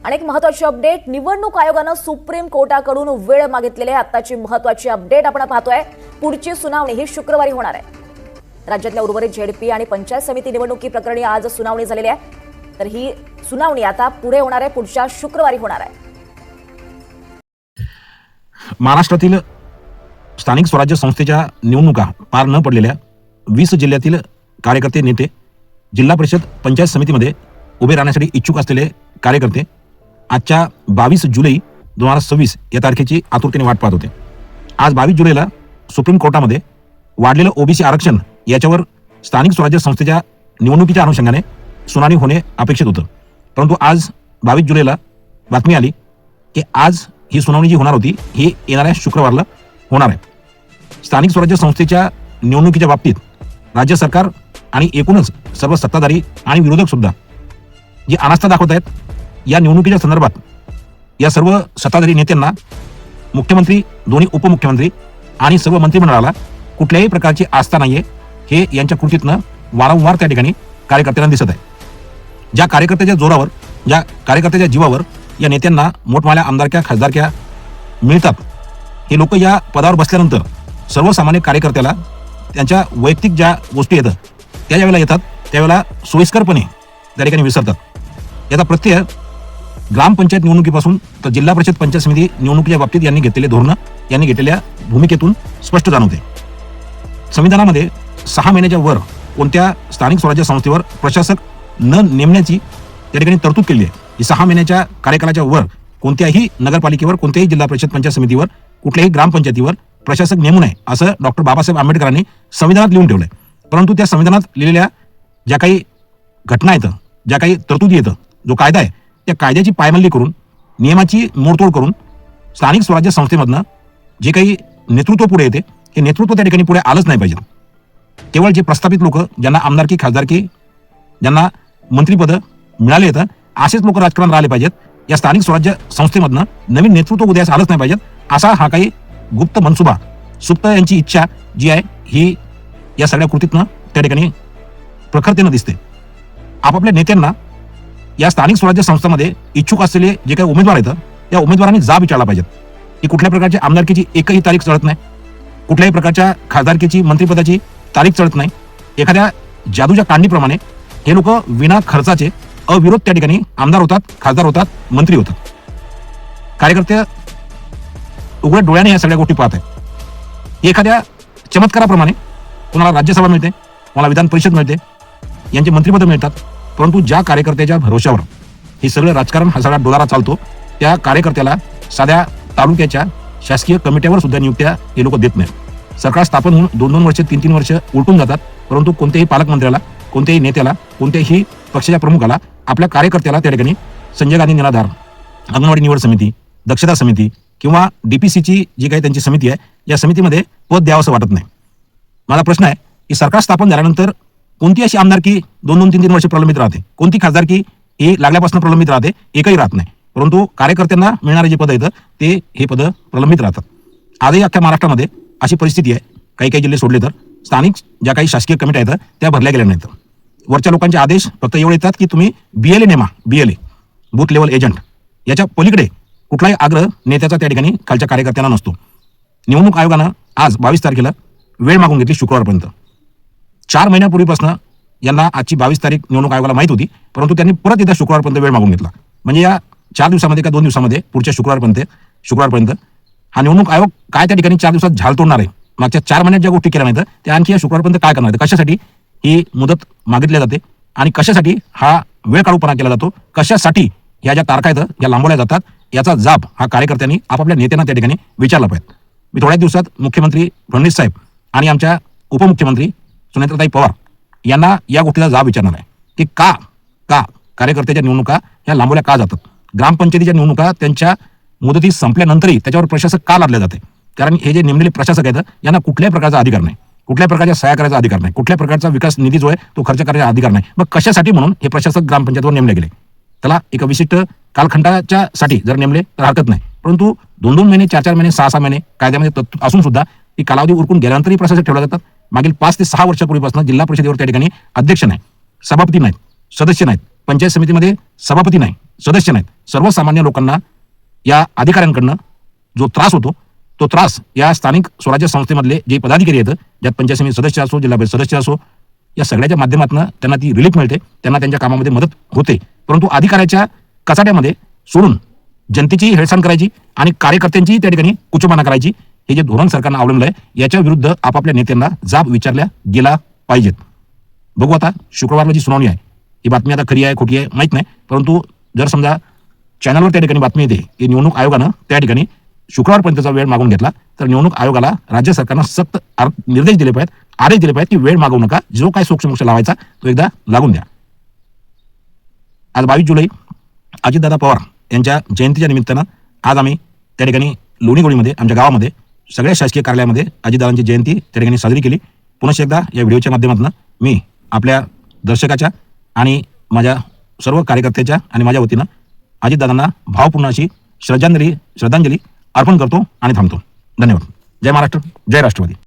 आणि एक महत्त्वाची अपडेट, निवडणूक आयोगाने सुप्रीम कोर्टाकडून वेळ मागितलेली आहे। आताची महत्त्वाची अपडेट आपण पाहतोय। पुढची सुनावणी ही शुक्रवारी होणार आहे। राज्यातल्या उर्वरित झेडपी आणि पंचायत समिती निवडणुकी प्रकरणी आज सुनावणी झालेली आहे। तर ही सुनावणी आता पुढे होणार आहे, पुढच्या शुक्रवारी होणार आहे। महाराष्ट्रातील स्थानिक स्वराज्य संस्थेच्या निवडणुका पार न पडलेल्या 20 जिल्ह्यातील कार्यकर्ते, नेते, जिल्हा परिषद पंचायत समितीमध्ये उभे राहण्यासाठी इच्छुक असलेले कार्यकर्ते आजच्या 22 जुलै 2026 या तारखेची आतुरतेने वाट पाहत होते। आज 22 जुलैला सुप्रीम कोर्टामध्ये वाढलेलं ओबीसी आरक्षण याच्यावर स्थानिक स्वराज्य संस्थेच्या निवडणुकीच्या अनुषंगाने सुनावणी होणे अपेक्षित होतं। परंतु आज 22 जुलैला बातमी आली की आज ही सुनावणी जी होणार होती ही येणाऱ्या शुक्रवारला होणार आहे। स्थानिक स्वराज्य संस्थेच्या निवडणुकीच्या बाबतीत राज्य सरकार आणि एकूणच सर्व सत्ताधारी आणि विरोधक सुद्धा जी अनास्था दाखवत आहेत, या निवडणुकीच्या संदर्भात या सर्व सत्ताधारी नेत्यांना मुख्यमंत्री, दोन्ही उपमुख्यमंत्री आणि सर्व मंत्रिमंडळाला कुठल्याही प्रकारची आस्था नाहीये, हे यांच्या कृतीतनं वारंवार त्या ठिकाणी कार्यकर्त्यांना दिसत आहे। ज्या कार्यकर्त्याच्या जोरावर, ज्या कार्यकर्त्याच्या जीवावर या नेत्यांना मोठमोठ्या आमदारक्या, खासदारक्या मिळतात, हे लोक या पदावर बसल्यानंतर सर्वसामान्य कार्यकर्त्याला त्यांच्या वैयक्तिक ज्या गोष्टी येतात त्या ज्यावेळेला येतात त्यावेळेला सोयीस्करपणे त्या ठिकाणी विसरतात। याचा प्रत्यय ग्रामपंचायत निवडणुकीपासून तर जिल्हा परिषद पंचायत समिती निवडणुकीच्या बाबतीत यांनी घेतलेले धोरणं, यांनी घेतलेल्या भूमिकेतून स्पष्ट जाणवते। संविधानामध्ये 6 महिन्याच्या वर कोणत्या स्थानिक स्वराज्य संस्थेवर प्रशासक न नेमण्याची त्या ठिकाणी तरतूद केली आहे। ही 6 महिन्याच्या कार्यकालाच्या वर कोणत्याही नगरपालिकेवर, कोणत्याही जिल्हा परिषद पंचायत समितीवर, कुठल्याही ग्रामपंचायतीवर प्रशासक नेमू नये असं डॉक्टर बाबासाहेब आंबेडकरांनी संविधानात लिहून ठेवलंय। परंतु त्या संविधानात लिहिलेल्या ज्या काही घटना आहेत, ज्या काही तरतुदी येतं, जो कायदा आहे, त्या कायद्याची पायमल्ली करून, नियमाची मोडतोड करून स्थानिक स्वराज्य संस्थेमधनं जे काही नेतृत्व पुढे येते, हे नेतृत्व त्या ठिकाणी पुढे आलंच नाही पाहिजे। केवळ जे प्रस्थापित लोक, ज्यांना आमदारकी, खासदारकी, ज्यांना मंत्रीपदं मिळाले येतं, असेच लोक राजकारणात राहिले पाहिजेत। या स्थानिक स्वराज्य संस्थेमधनं नवीन नेतृत्व उदयास आलंच नाही पाहिजेत, असा हा काही गुप्त मनसुबा, सुप्त यांची इच्छा जी आहे ही या सगळ्या कृतीतनं त्या ठिकाणी प्रखरतेनं दिसते। आपापल्या नेत्यांना या स्थानिक स्वराज्य संस्थांमध्ये इच्छुक असलेले जे काही उमेदवार आहेत त्या उमेदवारांनी जाब विचारला पाहिजेत की कुठल्या प्रकारच्या आमदारकीची एकही तारीख चढत नाही, कुठल्याही प्रकारच्या खासदारकीची, मंत्रिपदाची तारीख चढत नाही। एखाद्या जादूच्या कांडीप्रमाणे हे लोक विना खर्चाचे अविरोध त्या ठिकाणी आमदार होतात, खासदार होतात, मंत्री होतात। कार्यकर्ते उघड्या डोळ्याने या सगळ्या गोष्टी पाहत आहेत। एखाद्या चमत्काराप्रमाणे कोणाला राज्यसभा मिळते, कोणाला विधान परिषद मिळते, यांचे मंत्रिपद मिळतात, परंतु ज्या कार्यकर्त्याच्या भरोश्यावर हे सगळं राजकारण, हा सगळा डोलारा चालतो, त्या कार्यकर्त्याला साध्या तालुक्याच्या शासकीय कमिट्यावर सुद्धा नियुक्त्या हे लोक देत नाहीत। सरकार स्थापन होऊन 2-2 वर्ष, 3-3 वर्ष उलटून जातात, परंतु कोणत्याही पालकमंत्र्याला, कोणत्याही नेत्याला, कोणत्याही पक्षाच्या प्रमुखाला आपल्या कार्यकर्त्याला त्या ठिकाणी संजय गांधी निराधार, अंगणवाडी निवड समिती, दक्षता समिती किंवा डीपीसीची जी काही त्यांची समिती आहे, या समितीमध्ये पद द्यावं असं वाटत नाही। माझा प्रश्न आहे की सरकार स्थापन झाल्यानंतर कोणती अशी आमदारकी 2-2, 3-3 वर्ष प्रलंबित राहते, कोणती खासदारकी ही लागल्यापासून प्रलंबित राहते, एकही राहत नाही। परंतु कार्यकर्त्यांना मिळणारे जे पद येतं ते हे पद प्रलंबित राहतात। आजही अख्ख्या महाराष्ट्रामध्ये अशी परिस्थिती आहे, काही काही जिल्हे सोडले तर स्थानिक ज्या काही शासकीय कमिट्या आहेत त्या भरल्या गेल्या नाहीत। वरच्या लोकांचे आदेश फक्त एवढे येतात की तुम्ही BLA नेमा, BLA बूथ लेवल एजंट, याच्या पलीकडे कुठलाही आग्रह नेत्याचा त्या ठिकाणी खालच्या कार्यकर्त्यांना नसतो। निवडणूक आयोगानं आज 22 तारखेला वेळ मागून घेतली, शुक्रवारपर्यंत। 4 महिन्यापूर्वीपासून यांना आजची 22 तारीख निवडणूक आयोगाला माहित होती, परंतु त्यांनी परत एकदा शुक्रवारपर्यंत वेळ मागून घेतला। म्हणजे या 4 दिवसामध्ये का 2 दिवसामध्ये पुढच्या शुक्रवारपर्यंत हा निवडणूक आयोग काय त्या ठिकाणी 4 दिवसात झाल तोडणार आहे, मागच्या 4 महिन्यात ज्या गोष्टी केल्या नाहीत त्या आणखी या शुक्रवारपर्यंत काय करणार आहेत, कशासाठी ही मुदत मागितली जाते आणि कशासाठी हा वेळ काढूपणा केला जातो, कशासाठी ह्या ज्या तारखा आहेत या लांबवल्या जातात, याचा जाब हा कार्यकर्त्यांनी आपापल्या नेत्यांना त्या ठिकाणी विचारला पाहिजे। मी थोड्या दिवसात मुख्यमंत्री फडणवीस साहेब आणि आमच्या उपमुख्यमंत्री सुनेत्राताई पवार यांना या गोष्टीचा जाब विचारणार आहे की का कार्यकर्त्याच्या निवडणुका ह्या लांबवल्या का जातात, ग्रामपंचायतीच्या निवडणुका त्यांच्या मुदती संपल्यानंतरही त्याच्यावर प्रशासक का लादले जाते। कारण हे जे नेमलेले प्रशासक आहेत यांना कुठल्याही प्रकारचा अधिकार नाही, कुठल्याही प्रकारच्या सहाय्य करायचा अधिकार नाही, कुठल्याही प्रकारचा विकास निधी जो आहे तो खर्च करायचा अधिकार नाही। मग कशासाठी म्हणून हे प्रशासक ग्रामपंचायतीवर नेमले गेले? त्याला एका विशिष्ट कालखंडाच्या साठी जर नेमले तर हरकत नाही, परंतु 2-2 महिने, 4-4 महिने, 6-6 महिने कायद्यामध्ये तरतूद असून सुद्धा ही कालावधी उरकून गेल्यानंतरही प्रशासक ठेवला जातात। मागील 5 ते 6 वर्षापूर्वीपासून जिल्हा परिषदेवर त्या ठिकाणी अध्यक्ष नाही, सभापती नाहीत, सदस्य नाहीत, पंचायत समितीमध्ये सभापती नाही, सदस्य नाहीत, सर्वसामान्य लोकांना या अधिकाऱ्यांकडनं जो त्रास होतो तो त्रास या स्थानिक स्वराज्य संस्थेमधले जे पदाधिकारी आहेत, ज्यात पंचायत समिती सदस्य असो, जिल्हा परिषद सदस्य असो, या सगळ्याच्या माध्यमातून त्यांना ती रिलीफ मिळते, त्यांना त्यांच्या कामामध्ये मदत होते. परंतु अधिकाऱ्याच्या कचाट्यामध्ये सोडून जनतेची हेळसांड करायची आणि कार्यकर्त्यांची त्या ठिकाणी कुचंबना करायची, हे जे धोरण सरकारनं अवलंबलं आहे, याच्या विरुद्ध आपापल्या नेत्यांना जाब विचारल्या गेला पाहिजेत. बघू आता शुक्रवारला जी सुनावणी आहे, ही बातमी आता खरी आहे खोटी आहे माहीत नाही, परंतु जर समजा चॅनलवर त्या ठिकाणी बातमी येते की निवडणूक आयोगानं त्या ठिकाणी शुक्रवारपर्यंतचा वेळ मागून घेतला, तर निवडणूक आयोगाला राज्य सरकारनं सक्त निर्देश दिले पाहिजेत, आदेश दिले पाहिजेत की वेळ मागवू नका, जो काय सोक्षमोक्ष लावायचा तो एकदा लागून द्या. आज 22 जुलै अजितदादा पवार यांच्या जयंतीच्या निमित्तानं आज आम्ही त्या ठिकाणी लोणीगोळीमध्ये आमच्या गावामध्ये सगळ्या शासकीय कार्यालयामध्ये अजितदादांची जयंती त्या ठिकाणी साजरी केली. पुन्हा एकदा या व्हिडिओच्या माध्यमातून मी आपल्या दर्शकाच्या आणि माझ्या सर्व कार्यकर्त्याच्या आणि माझ्या वतीनं अजितदादांना भावपूर्ण अशी श्रद्धांजली अर्पण करतो आणि थांबतो. धन्यवाद. जय महाराष्ट्र, जय राष्ट्रवादी.